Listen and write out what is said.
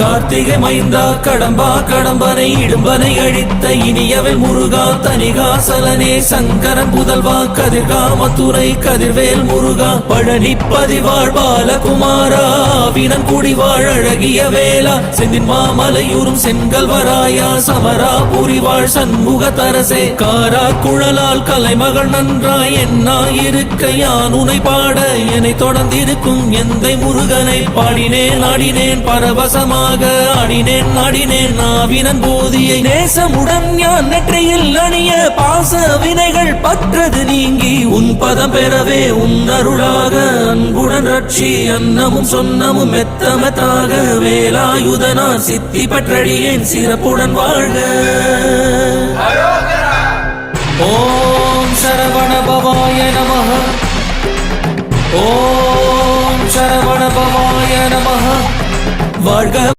கார்த்திகை மைந்தா கடம்பா கடம்பனை இடும்பனை அழித்த இனியவன் முருகா தனிகாசலனே சங்கரன் புதல்வா கதிர்கா மத்துரை கதிர்வேல் முருகா பழனி பதிவாழ் பாலகுமாரா வினன் குடிவாழ் அழகிய வேளா செந்தின் மாமலையூரும் செங்கல்வராயா சமரா புரிவாழ் சண்முக தரசே காரா குழலால் கலைமகள் நன்றாய் என்னாயிருக்க யான் உனை பாட என்னை தொடர்ந்திருக்கும் எந்தை முருகனை பாடினேன் ஆடினேன் பரவசமாக ஆடினேன் நாடினேன் நாவினன் போதியை நேசமுடன் ஞான் நெற்றியில் அணிய பாச வினைகள் பற்றது நீங்கி உன் பதம் பெறவே உன் அருளாக அன்புடன் ரட்சி அன்னமும் சொன்னமும் மெத்தமத்தாக வேலாயுதனார் சித்தி பற்றடியேன் சிறப்புடன் வாழ்க. ஓம் சரவண பவாய நமஹ. ஓம் சரவண பவாய நமஹ. வாழ்க.